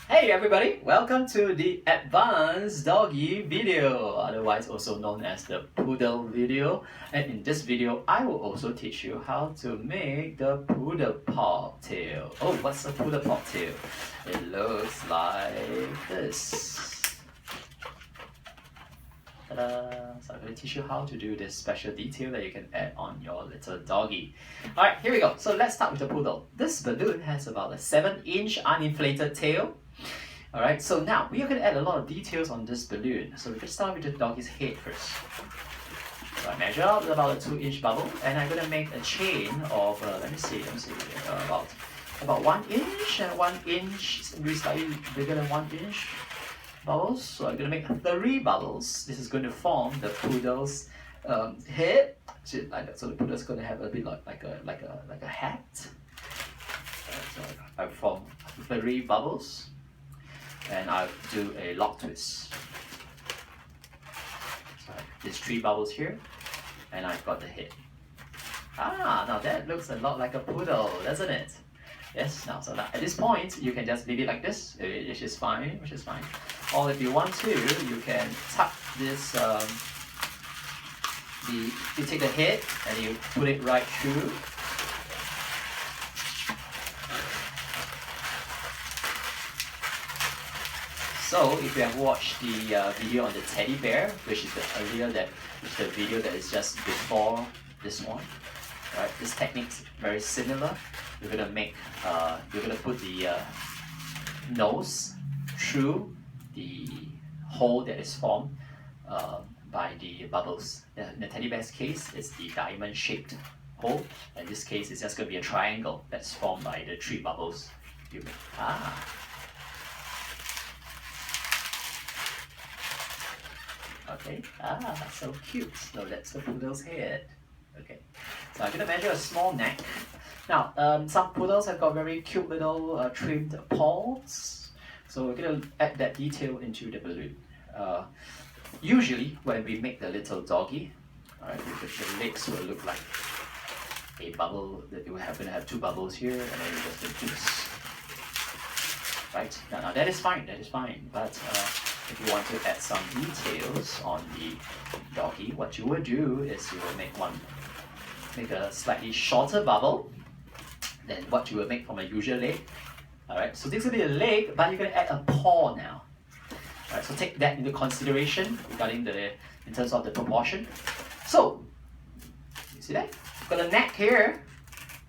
Hey everybody, welcome to the advanced doggy video, otherwise also known as the poodle video. And in this video, I will also teach you how to make the poodle-pop tail. Oh, what's a poodle-pop tail? It looks like this. Ta-da! So I'm going to teach you how to do this special detail that you can add on your little doggy. Alright, here we go. So let's start with the poodle. This balloon has about a 7-inch uninflated tail. Alright, so now we are going to add a lot of details on this balloon. So we can start with the doggy's head first. So I measure out about a 2-inch bubble, and I'm going to make a chain of, let me see, about 1 inch and 1 inch, maybe slightly bigger than 1 inch bubbles. So I'm going to make 3 bubbles. This is going to form the poodle's head. So the poodle's going to have a bit like a hat. So I form 3 bubbles. And I'll do a lock twist. So there's 3 bubbles here, and I've got the head. Now that looks a lot like a poodle, doesn't it? Yes. Now, so at this point, you can just leave it like this, which is fine. Or if you want to, you can tuck this. You take the head and you put it right through. So if you have watched the video on the teddy bear, which is the video that is just before this one, right? This technique's very similar. You're gonna put the nose through the hole that is formed by the bubbles. In the teddy bear's case, it's the diamond-shaped hole. In this case, it's just gonna be a triangle that's formed by the 3 bubbles you make. Okay, so cute. So that's the poodle's head. Okay, so I'm gonna measure a small neck. Now, some poodles have got very cute little trimmed paws. So we're gonna add that detail into the balloon. Usually, when we make the little doggy, alright, the legs will look like a bubble. That you are gonna have 2 bubbles here, and then you just do this. Right? Now that is fine. But if you want to add some details on the doggy, what you will do is you will make a slightly shorter bubble than what you will make from a usual leg. Alright, so this will be a leg, but you're going to add a paw now. Alright, so take that into consideration regarding in terms of the proportion. So, you see that? We've got the neck here,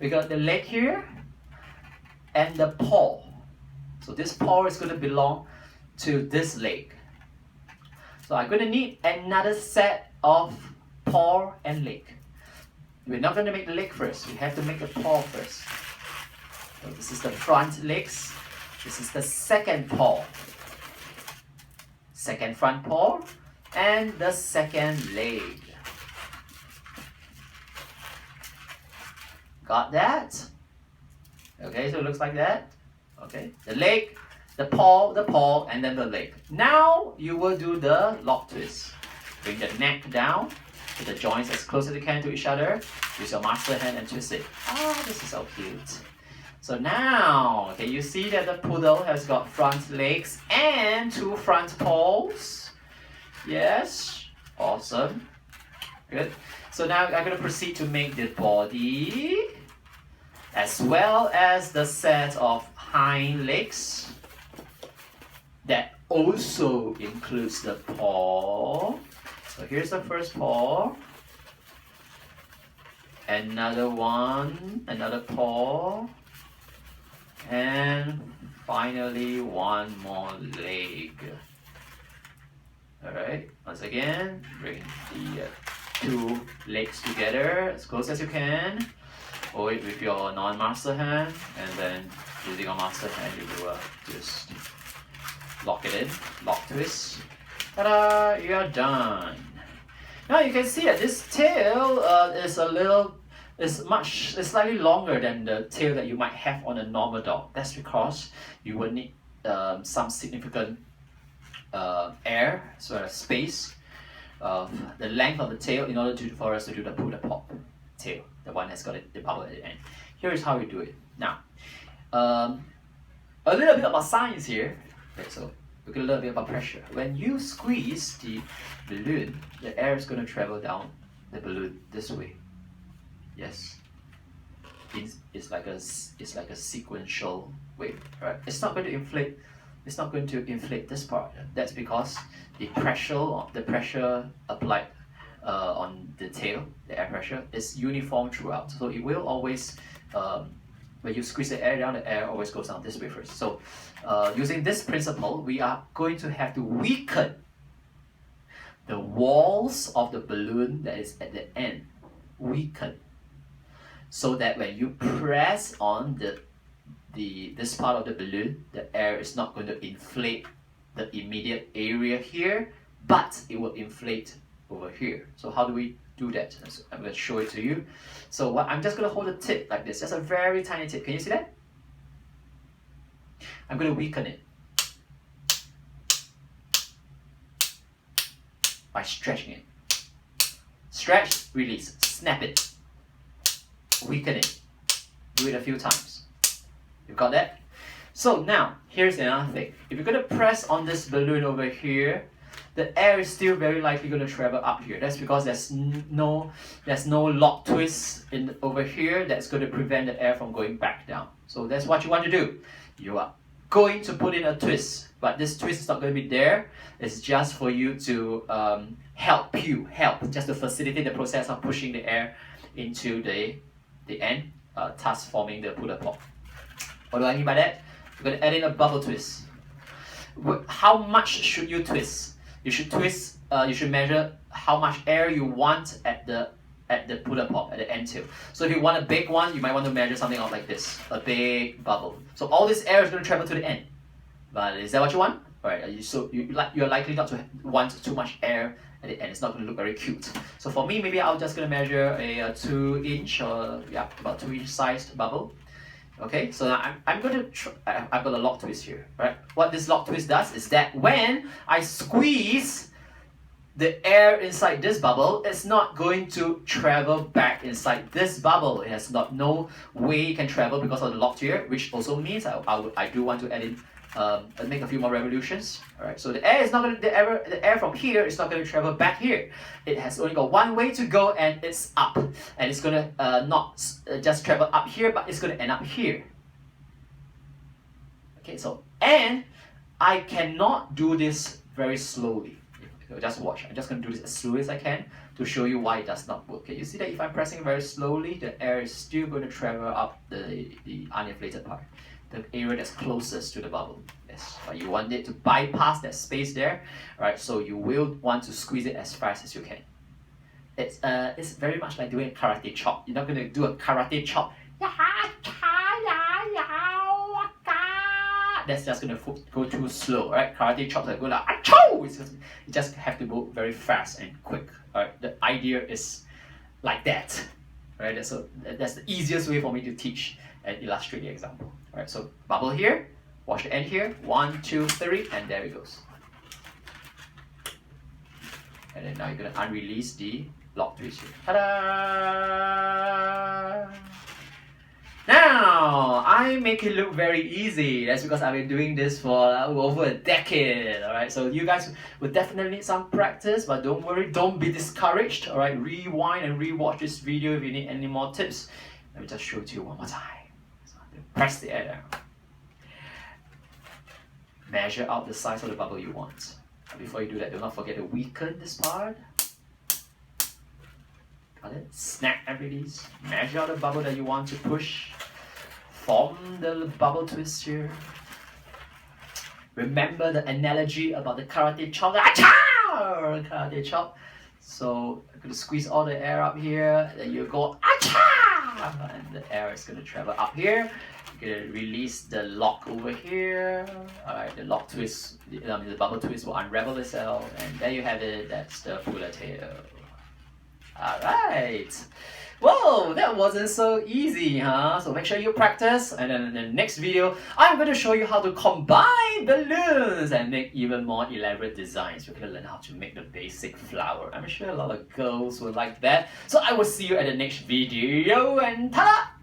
we got the leg here, and the paw. So this paw is going to belong to this leg. So I'm going to need another set of paw and leg. We're not going to make the leg first. We have to make the paw first. So this is the front legs. This is the second paw. Second front paw and the second leg. Got that? Okay, so it looks like that. Okay, the leg, the paw, and then the leg. Now you will do the lock twist. Bring the neck down, put the joints as close as you can to each other. Use your master hand and twist it. This is so cute. So now, okay, you see that the poodle has got front legs and 2 front paws. Yes, awesome. Good. So now I'm going to proceed to make the body as well as the set of hind legs. That also includes the paw. So here's the first paw. Another one, another paw. And finally, 1 more leg. Alright, once again, bring the 2 legs together as close as you can. Hold it with your non-master hand, and then using your master hand, you will just lock it in, lock twist. Ta-da! You're done. Now you can see that this tail is slightly longer than the tail that you might have on a normal dog. That's because you will need some significant air, as well as space, the length of the tail in order for us to do the poodle-pop tail. The one that's got the bubble at the end. Here is how we do it. Now, a little bit about science here. Okay, so look a little bit about pressure. When you squeeze the balloon, the air is going to travel down the balloon this way. Yes. It's like a sequential way, right? It's not going to inflate. It's not going to inflate this part. That's because the pressure applied on the tail, the air pressure, is uniform throughout. So it will always, when you squeeze the air down, the air always goes down this way first. So using this principle, we are going to have to weaken the walls of the balloon that is at the end. Weaken. So that when you press on this part of the balloon, the air is not going to inflate the immediate area here, but it will inflate over here. So how do we do that? So I'm going to show it to you. So I'm just going to hold the tip like this, just a very tiny tip. Can you see that? I'm going to weaken it by stretching it. Stretch, release, snap it. Weaken it. Do it a few times. You've got that? So now, here's another thing. If you're going to press on this balloon over here, the air is still very likely going to travel up here. That's because there's no lock twist over here that's going to prevent the air from going back down. So that's what you want to do. You are going to put in a twist, but this twist is not going to be there. It's just for you to help, just to facilitate the process of pushing the air into the end, thus forming the Poodle-pop. What do I mean by that? We're going to add in a bubble twist. How much should you twist? You should twist. You should measure how much air you want at the Poodle-pop, at the end tip. So if you want a big one, you might want to measure something out like this, a big bubble. So all this air is going to travel to the end. But is that what you want? Alright, so you're likely not to want too much air at the end. It's not going to look very cute. So for me, maybe I'm just going to measure a 2-inch or about 2-inch sized bubble. Okay, so now I'm going to I've got a lock twist here, right? What this lock twist does is that when I squeeze the air inside this bubble, it's not going to travel back inside this bubble. It has no way it can travel because of the lock here, which also means I do want to add in make a few more revolutions. All right, so the air is not going to the air from here is not going to travel back here. It has only got one way to go, and it's up, and it's going to not just travel up here, but it's going to end up here. Okay, so and I cannot do this very slowly. So just watch. I'm just going to do this as slowly as I can to show you why it does not work. Okay, you see that if I'm pressing very slowly, the air is still going to travel up the uninflated part, the area that's closest to the bubble. Yes, but you want it to bypass that space there, right? So you will want to squeeze it as fast as you can. It's very much like doing a karate chop. You're not going to do a karate chop. That's just going to go too slow, right? Karate chops are going like achoo! You just have to go very fast and quick. Right? The idea is like that, right? So that's the easiest way for me to teach and illustrate the example. Right? So bubble here, watch the end here. 1, 2, 3, and there it goes. And then now you're going to unrelease the lock twist here. Ta-da! Now, I make it look very easy. That's because I've been doing this for over a decade, alright? So you guys will definitely need some practice, but don't worry, don't be discouraged, alright? Rewind and rewatch this video if you need any more tips. Let me just show it to you one more time. So press the air down. Measure out the size of the bubble you want. Before you do that, do not forget to weaken this part. Got it? Snap and release. Measure out the bubble that you want to push. Form the bubble twist here. Remember the analogy about the karate chop. Achoo! Karate chop. So I'm going to squeeze all the air up here. Then you go achoo! And the air is going to travel up here. You're going to release the lock over here. Alright, the lock twist, the bubble twist will unravel itself. And there you have it. That's the puller tail. Alright, whoa, that wasn't so easy, huh? So make sure you practice, and then in the next video, I'm going to show you how to combine balloons and make even more elaborate designs. We're going to learn how to make the basic flower. I'm sure a lot of girls will like that. So I will see you at the next video, and ta-da!